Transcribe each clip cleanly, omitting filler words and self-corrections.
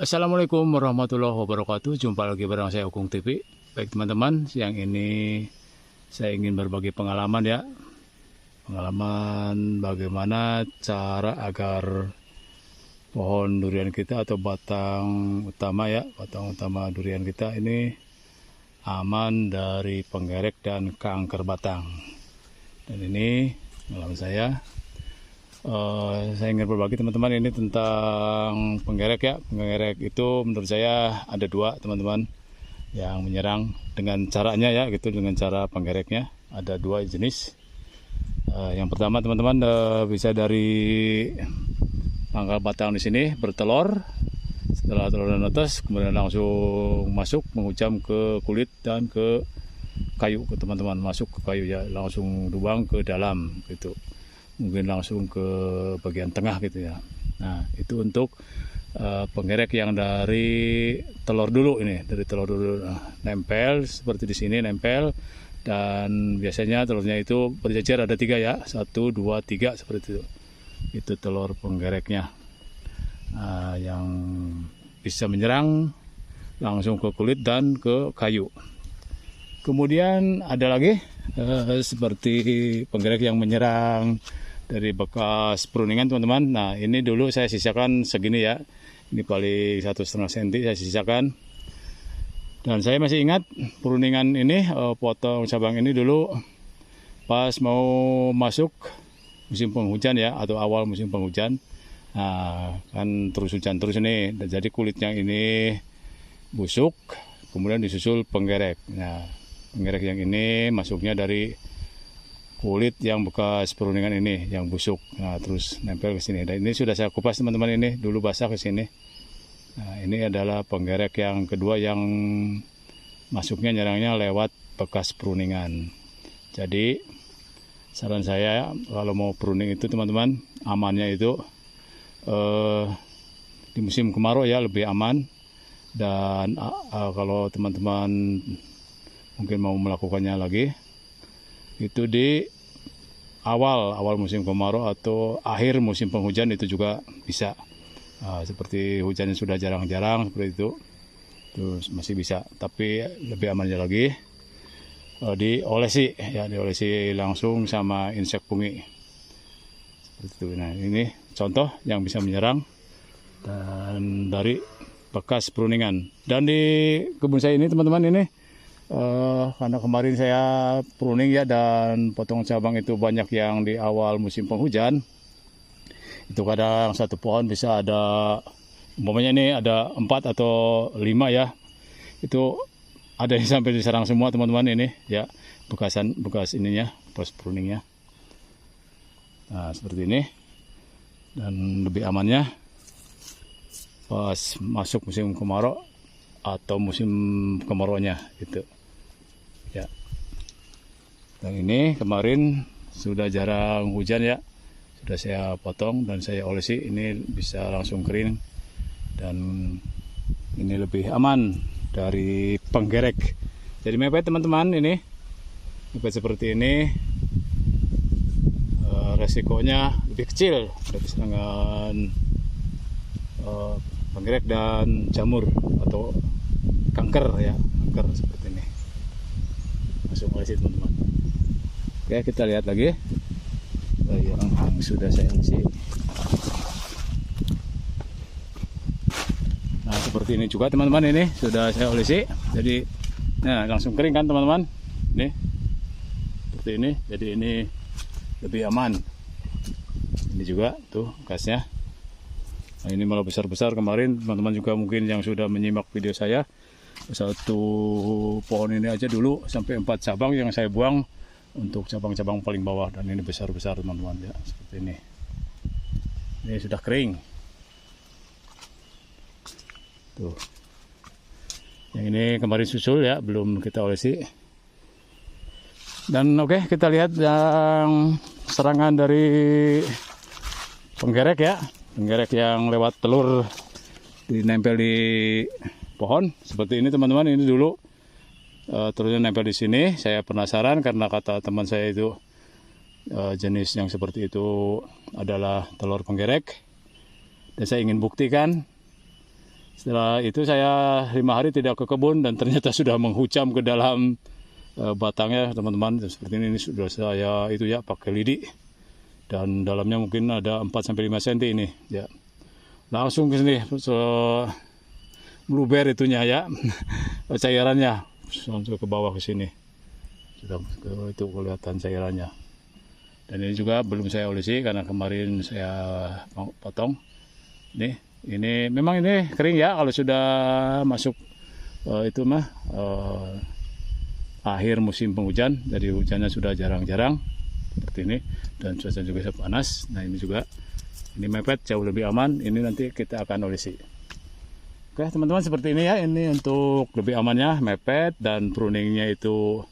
Assalamualaikum warahmatullahi wabarakatuh. Jumpa lagi bareng saya Ukung TV. Baik teman-teman, siang ini saya ingin berbagi pengalaman ya. Pengalaman bagaimana cara agar pohon durian kita atau batang utama ya, batang utama durian kita ini aman dari penggerek dan kanker batang. Dan ini pengalaman saya. Saya ingin berbagi teman-teman ini tentang penggerek ya. Penggerek itu menurut saya ada dua teman-teman yang menyerang dengan caranya ya gitu, dengan cara penggereknya ada dua jenis. Yang pertama teman-teman bisa dari pangkal batang di sini bertelur. Setelah telur netes kemudian langsung masuk menghujam ke kulit dan ke kayu ke teman-teman, masuk ke kayu ya, langsung lubang ke dalam gitu. Mungkin langsung ke bagian tengah gitu ya. Nah itu untuk penggerek yang dari telur dulu ini, dari telur dulu nempel seperti di sini nempel, dan biasanya telurnya itu berjejer ada 3 ya, 1, 2, 3 seperti itu telur penggereknya yang bisa menyerang langsung ke kulit dan ke kayu. Kemudian ada lagi seperti penggerek yang menyerang dari bekas pruningan teman-teman. Nah ini dulu saya sisakan segini ya, ini paling 1,5 cm saya sisakan. Dan saya masih ingat pruningan ini, potong cabang ini dulu pas mau masuk musim penghujan ya, atau awal musim penghujan. Nah kan terus hujan terus ini, jadi kulitnya ini busuk, kemudian disusul penggerek. Nah penggerek yang ini masuknya dari kulit yang bekas peruningan ini yang busuk, nah terus nempel ke sini. Dan ini sudah saya kupas teman-teman, ini dulu basah ke sini. Nah ini adalah penggerek yang kedua yang masuknya nyerangnya lewat bekas peruningan. Jadi saran saya kalau mau pruning itu teman-teman, amannya itu di musim kemarau ya, lebih aman. Dan kalau teman-teman mungkin mau melakukannya lagi, itu di awal musim kemarau atau akhir musim penghujan itu juga bisa. Seperti hujan yang sudah jarang-jarang seperti itu masih bisa. Tapi lebih amannya lagi diolesi ya, diolesi langsung sama insek fungi seperti itu. Nah ini contoh yang bisa menyerang dan dari bekas pruningan. Dan di kebun saya ini teman-teman ini, karena kemarin saya pruning ya dan potong cabang itu banyak yang di awal musim penghujan, itu kadang satu pohon bisa ada, umpamanya ini ada 4 atau 5 ya, itu ada yang sampai diserang semua teman-teman ini ya, bekas ininya, bekas pruningnya. Nah seperti ini. Dan lebih amannya pas masuk musim kemarau atau musim kemaraunya itu ya. Dan ini kemarin sudah jarang hujan ya, sudah saya potong dan saya olesi, ini bisa langsung kering dan ini lebih aman dari penggerek. Jadi mepet teman-teman, ini mepet seperti ini, resikonya lebih kecil dari serangan penggerek dan jamur atau kanker ya, kanker seperti ini. Masuk olesi teman-teman. Oke, kita lihat lagi yang sudah saya olesi. Nah seperti ini juga teman-teman, ini sudah saya olesi, jadi nah langsung kering kan teman-teman, ini seperti ini. Jadi ini lebih aman. Ini juga tuh bekasnya. Nah ini malah besar-besar. Kemarin teman-teman juga mungkin yang sudah menyimak video saya, satu pohon ini aja dulu sampai 4 cabang yang saya buang untuk cabang-cabang paling bawah, dan ini besar-besar teman-teman ya, seperti ini. Ini sudah kering tuh. Yang ini kemarin susul ya, belum kita olesi. Dan oke, kita lihat yang serangan dari penggerek ya, penggerek yang lewat telur dinempel di pohon seperti ini teman-teman. Ini dulu telurnya nempel di sini. Saya penasaran karena kata teman saya itu jenis yang seperti itu adalah telur penggerek, dan saya ingin buktikan Setelah itu saya 5 hari tidak ke kebun dan ternyata sudah menghujam ke dalam batangnya teman-teman. Seperti ini sudah saya itu ya pakai lidi dan dalamnya mungkin ada 4-5 cm ini ya. Langsung ke sini meluber itunya ya cairannya langsung ke bawah ke sini. Sudah itu kelihatan cairannya. Dan ini juga belum saya olesi karena kemarin saya potong. Ini memang ini kering ya kalau sudah masuk itu mah akhir musim penghujan, jadi hujannya sudah jarang-jarang seperti ini dan cuaca juga panas. Nah ini juga ini mepet jauh lebih aman. Ini nanti kita akan olesi. Oke teman-teman, seperti ini ya. Ini untuk lebih amannya mepet dan pruningnya itu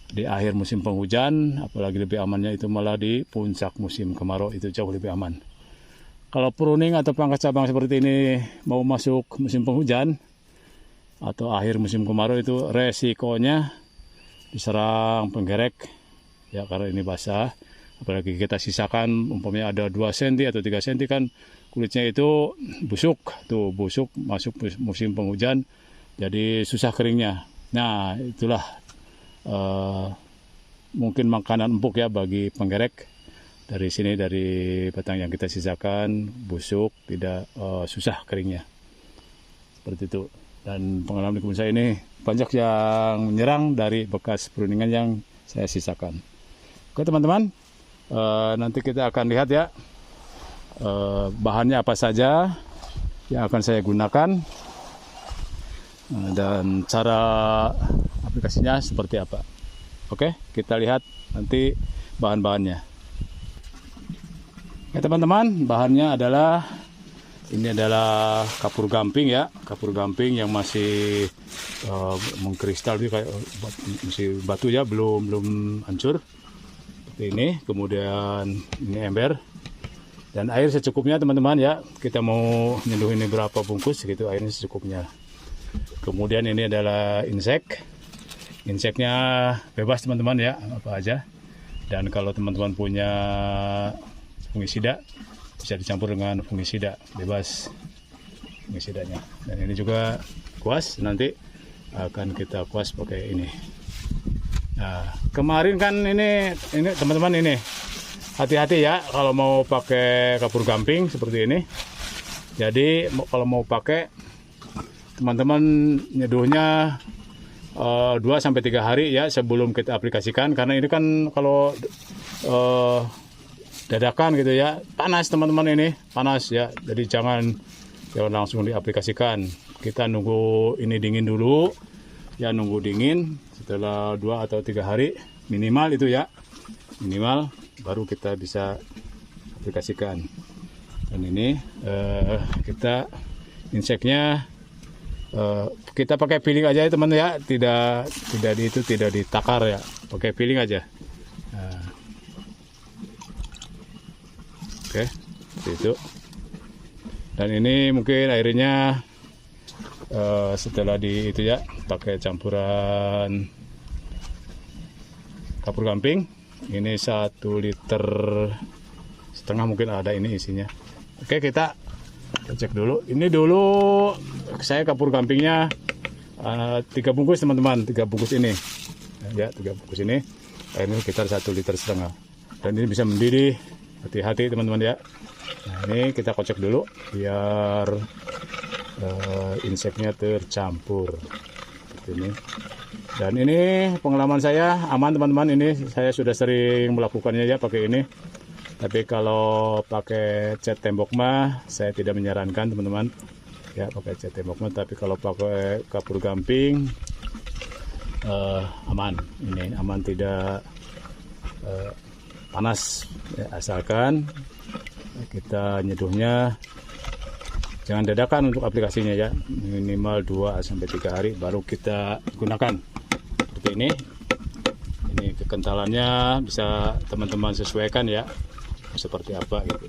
di akhir musim penghujan, apalagi lebih amannya itu malah di puncak musim kemarau, itu jauh lebih aman. Kalau pruning atau pangkas cabang seperti ini mau masuk musim penghujan atau akhir musim kemarau, itu resikonya diserang penggerek ya, karena ini basah. Apalagi kita sisakan umpamanya ada 2 cm atau 3 cm kan kulitnya itu busuk, tuh busuk masuk musim penghujan jadi susah keringnya. Nah itulah mungkin makanan empuk ya bagi penggerek. Dari sini, dari batang yang kita sisakan busuk, tidak susah keringnya seperti itu. Dan pengalaman di kebun saya ini banyak yang menyerang dari bekas pruningan yang saya sisakan. Oke teman-teman, nanti kita akan lihat ya bahannya apa saja yang akan saya gunakan dan cara aplikasinya seperti apa. Oke, kita lihat nanti bahan-bahannya. Ya teman-teman, bahannya adalah ini adalah kapur gamping ya, kapur gamping yang masih mengkristal kayak masih batu ya, belum hancur seperti ini. Kemudian ini ember dan air secukupnya teman-teman ya. Kita mau nyeduh ini berapa bungkus gitu, airnya secukupnya. Kemudian ini adalah insek, inseknya bebas teman-teman ya, apa aja. Dan kalau teman-teman punya fungisida bisa dicampur dengan fungisida, bebas fungisidanya. Dan ini juga kuas, nanti akan kita kuas pakai ini. Nah kemarin kan ini teman-teman, ini hati-hati ya kalau mau pakai kapur gamping seperti ini. Jadi kalau mau pakai teman-teman nyeduhnya 2-3 hari ya sebelum kita aplikasikan, karena ini kan kalau dadakan gitu ya, panas teman-teman, ini panas ya, jadi jangan langsung diaplikasikan. Kita nunggu ini dingin dulu ya, nunggu dingin setelah 2 atau 3 hari minimal itu ya, minimal baru kita bisa aplikasikan. Dan ini kita inseknya kita pakai piling aja ya teman ya, tidak ditakar ya, pakai piling aja. Oke, seperti itu. Dan ini mungkin airnya setelah di itu ya, pakai campuran kapur gamping. Ini 1,5 liter mungkin ada ini isinya. Oke, kita cek dulu. Ini dulu saya kapur gampingnya 3 bungkus teman-teman, 3 bungkus ini. Ya, 3 bungkus ini. Airnya sekitar 1,5 liter. Dan ini bisa mendidih. Hati-hati teman-teman ya. Nah ini kita kocok dulu biar inseknya tercampur seperti ini. Dan ini pengalaman saya aman teman-teman, ini saya sudah sering melakukannya ya pakai ini. Tapi kalau pakai cat tembok mah saya tidak menyarankan teman-teman ya, pakai cat tembok mah. Tapi kalau pakai kapur gamping aman, ini aman, tidak panas ya, asalkan kita nyeduhnya jangan dadakan untuk aplikasinya ya, minimal 2-3 hari baru kita gunakan seperti ini. Ini kekentalannya bisa teman-teman sesuaikan ya, seperti apa gitu.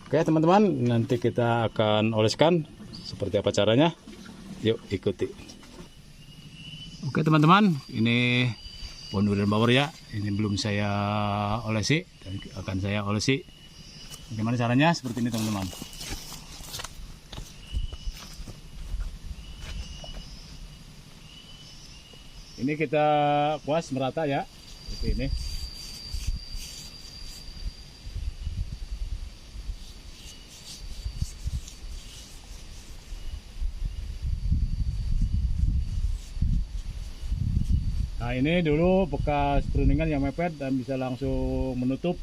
Oke teman-teman, nanti kita akan oleskan seperti apa caranya, yuk ikuti. Oke teman-teman, ini pohon durian bawor ya, ini belum saya olesi dan akan saya olesi Bagaimana caranya? Seperti ini teman-teman. Ini kita kuas merata ya, seperti ini. Nah ini dulu bekas pruningan yang mepet dan bisa langsung menutup.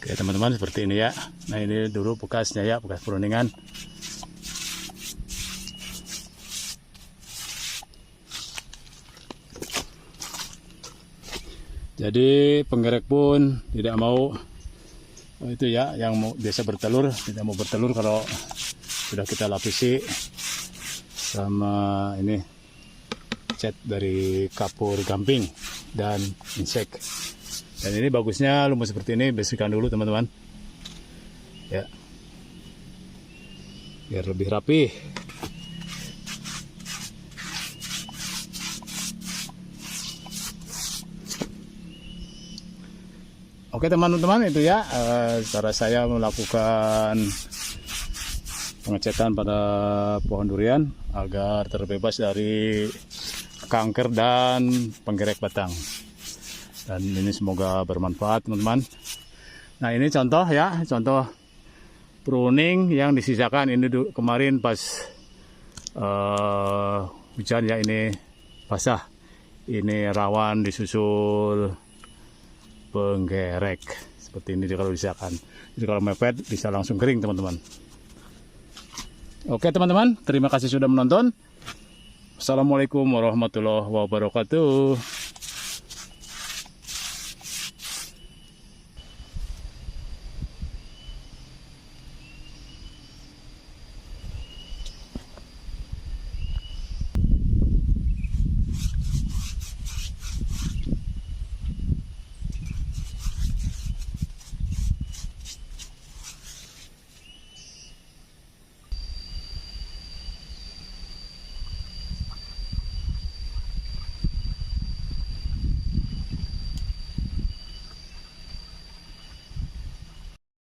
Oke teman-teman, seperti ini ya. Nah ini dulu bekasnya ya, bekas pruningan. Jadi penggerek pun tidak mau itu ya, yang mau biasa bertelur tidak mau bertelur kalau sudah kita lapisi sama ini cat dari kapur gamping dan insek. Dan ini bagusnya lumut seperti ini bersihkan dulu teman-teman ya, biar lebih rapi. Oke teman-teman, itu ya cara saya melakukan pengecatan pada pohon durian agar terbebas dari kanker dan penggerek batang. Dan ini semoga bermanfaat teman-teman. Nah ini contoh ya, contoh pruning yang disisakan ini kemarin pas hujan ya, ini basah. Ini rawan disusul penggerek seperti ini kalau disisakan. Jadi kalau mepet bisa langsung kering teman-teman. Oke teman-teman, terima kasih sudah menonton. Assalamualaikum warahmatullahi wabarakatuh.